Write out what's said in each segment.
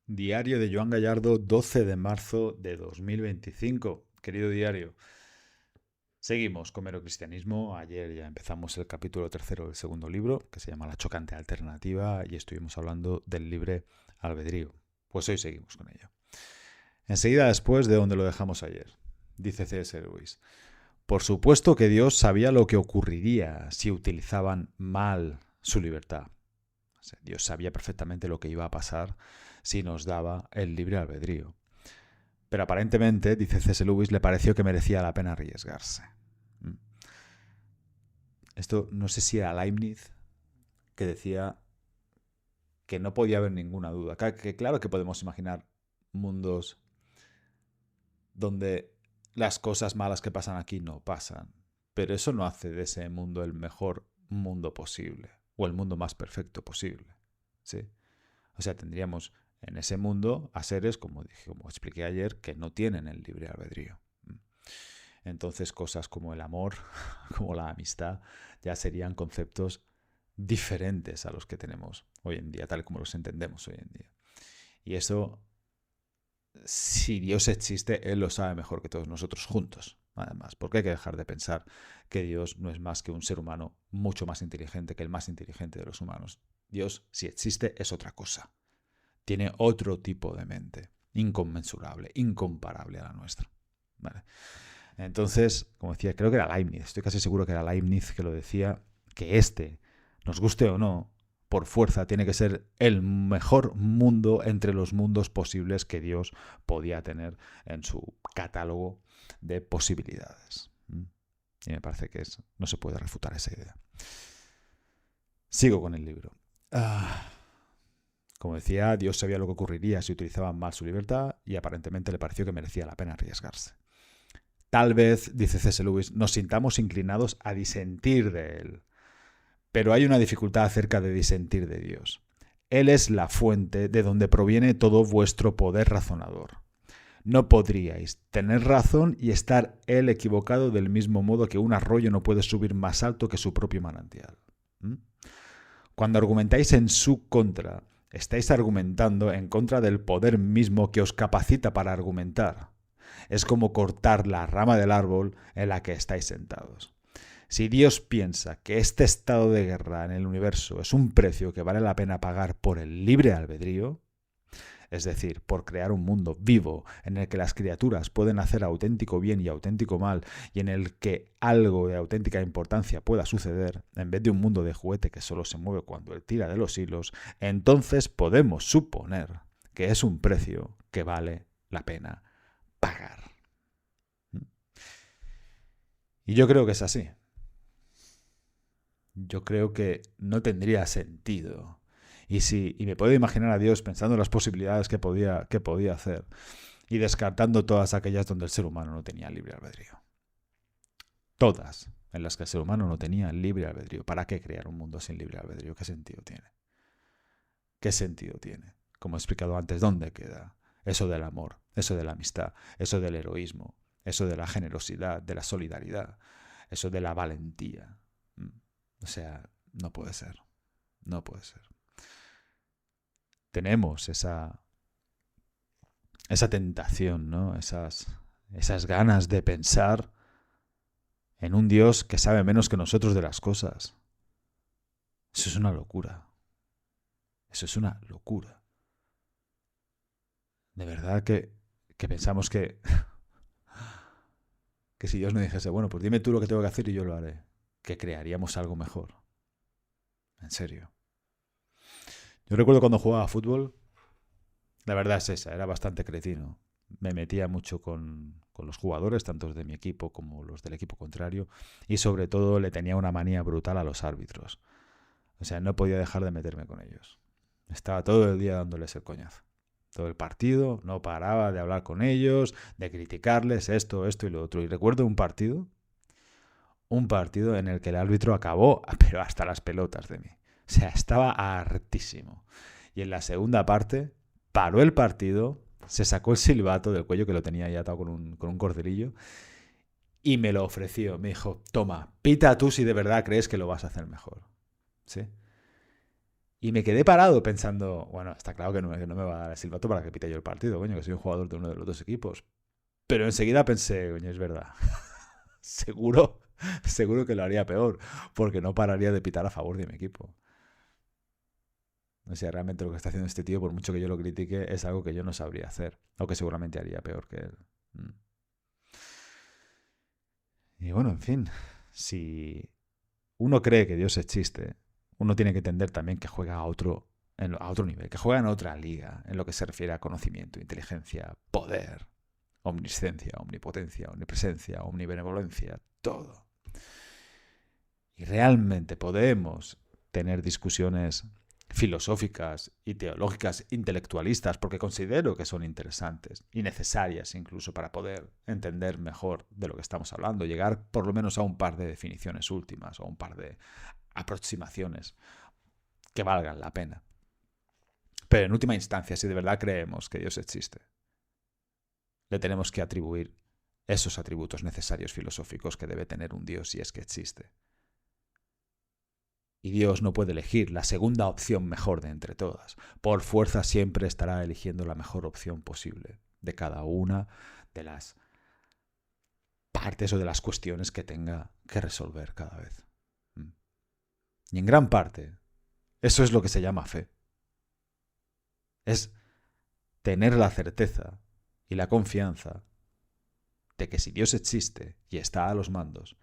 Diario de Joan Gallardo, 12 de marzo de 2025. Querido diario, seguimos con Mero Cristianismo. Ayer ya empezamos el capítulo tercero del segundo libro, que se llama La chocante alternativa, y estuvimos hablando del libre albedrío. Pues hoy seguimos con ello. Enseguida después de donde lo dejamos ayer, dice C.S. Lewis. Por supuesto que Dios sabía lo que ocurriría si utilizaban mal su libertad. O sea, Dios sabía perfectamente lo que iba a pasar si nos daba el libre albedrío. Pero aparentemente, dice C.S. Lewis, le pareció que merecía la pena arriesgarse. Esto no sé si era Leibniz que decía que no podía haber ninguna duda. Que claro que podemos imaginar mundos donde las cosas malas que pasan aquí no pasan. Pero eso no hace de ese mundo el mejor mundo posible o el mundo más perfecto posible. ¿Sí? O sea, tendríamos en ese mundo a seres, como expliqué ayer, que no tienen el libre albedrío. Entonces cosas como el amor, como la amistad, ya serían conceptos diferentes a los que tenemos hoy en día, tal como los entendemos hoy en día. Y eso, si Dios existe, Él lo sabe mejor que todos nosotros juntos, además, porque hay que dejar de pensar que Dios no es más que un ser humano mucho más inteligente que el más inteligente de los humanos. Dios, si existe, es otra cosa. Tiene otro tipo de mente, inconmensurable, incomparable a la nuestra. ¿Vale? Entonces, como decía, creo que era Leibniz, estoy casi seguro que era Leibniz que lo decía, que nos guste o no, por fuerza tiene que ser el mejor mundo entre los mundos posibles que Dios podía tener en su catálogo de posibilidades. Y me parece que no se puede refutar esa idea. Sigo con el libro. Como decía, Dios sabía lo que ocurriría si utilizaban mal su libertad y aparentemente le pareció que merecía la pena arriesgarse. Tal vez, dice C.S. Lewis, nos sintamos inclinados a disentir de Él. Pero hay una dificultad acerca de disentir de Dios. Él es la fuente de donde proviene todo vuestro poder razonador. No podríais tener razón y estar Él equivocado del mismo modo que un arroyo no puede subir más alto que su propio manantial. Cuando argumentáis en su contra, estáis argumentando en contra del poder mismo que os capacita para argumentar. Es como cortar la rama del árbol en la que estáis sentados. Si Dios piensa que este estado de guerra en el universo es un precio que vale la pena pagar por el libre albedrío, es decir, por crear un mundo vivo en el que las criaturas pueden hacer auténtico bien y auténtico mal y en el que algo de auténtica importancia pueda suceder, en vez de un mundo de juguete que solo se mueve cuando él tira de los hilos, entonces podemos suponer que es un precio que vale la pena pagar. Y yo creo que es así. Yo creo que no tendría sentido. Y me puedo imaginar a Dios pensando en las posibilidades que podía hacer y descartando todas aquellas donde el ser humano no tenía libre albedrío. Todas en las que el ser humano no tenía libre albedrío. ¿Para qué crear un mundo sin libre albedrío? ¿Qué sentido tiene? ¿Qué sentido tiene? Como he explicado antes, ¿dónde queda eso del amor, eso de la amistad, eso del heroísmo, eso de la generosidad, de la solidaridad, eso de la valentía? O sea, no puede ser. No puede ser. Tenemos esa tentación, ¿no? Esas ganas de pensar en un Dios que sabe menos que nosotros de las cosas. Eso es una locura. Eso es una locura. De verdad que pensamos que si Dios nos dijese, bueno, pues dime tú lo que tengo que hacer y yo lo haré, que crearíamos algo mejor. En serio. Yo recuerdo cuando jugaba a fútbol, la verdad es esa, era bastante cretino. Me metía mucho con los jugadores, tanto de mi equipo como los del equipo contrario, y sobre todo le tenía una manía brutal a los árbitros. O sea, no podía dejar de meterme con ellos. Estaba todo el día dándoles el coñazo. Todo el partido, no paraba de hablar con ellos, de criticarles esto y lo otro. Y recuerdo un partido en el que el árbitro acabó, pero hasta las pelotas de mí. O sea, estaba hartísimo. Y en la segunda parte, paró el partido, se sacó el silbato del cuello, que lo tenía ya atado con un cordelillo, y me lo ofreció. Me dijo, toma, pita tú si de verdad crees que lo vas a hacer mejor. ¿Sí? Y me quedé parado pensando, bueno, está claro que no me va a dar el silbato para que pite yo el partido, coño, que soy un jugador de uno de los dos equipos. Pero enseguida pensé, coño, es verdad. seguro, seguro que lo haría peor, porque no pararía de pitar a favor de mi equipo. O sea, realmente lo que está haciendo este tío, por mucho que yo lo critique, es algo que yo no sabría hacer, o que seguramente haría peor que él. Y bueno, en fin, si uno cree que Dios existe, uno tiene que entender también que juega a otro nivel, que juega en otra liga, en lo que se refiere a conocimiento, inteligencia, poder, omnisciencia, omnipotencia, omnipresencia, omnibenevolencia, todo. Y realmente podemos tener discusiones filosóficas y teológicas intelectualistas porque considero que son interesantes y necesarias incluso para poder entender mejor de lo que estamos hablando, llegar por lo menos a un par de definiciones últimas o un par de aproximaciones que valgan la pena. Pero en última instancia, si de verdad creemos que Dios existe, le tenemos que atribuir esos atributos necesarios filosóficos que debe tener un Dios si es que existe. Y Dios no puede elegir la segunda opción mejor de entre todas. Por fuerza siempre estará eligiendo la mejor opción posible de cada una de las partes o de las cuestiones que tenga que resolver cada vez. Y en gran parte, eso es lo que se llama fe. Es tener la certeza y la confianza de que si Dios existe y está a los mandos,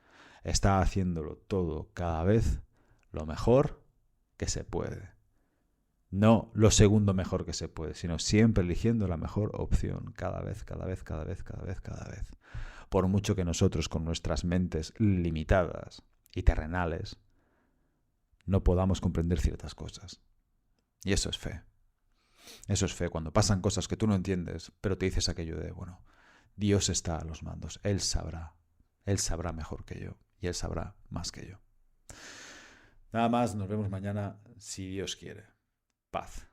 está haciéndolo todo cada vez lo mejor que se puede. No lo segundo mejor que se puede, sino siempre eligiendo la mejor opción cada vez. Por mucho que nosotros con nuestras mentes limitadas y terrenales no podamos comprender ciertas cosas. Y eso es fe. Eso es fe, cuando pasan cosas que tú no entiendes, pero te dices aquello de, bueno, Dios está a los mandos, Él sabrá mejor que yo y Él sabrá más que yo. Nada más, nos vemos mañana si Dios quiere. Paz.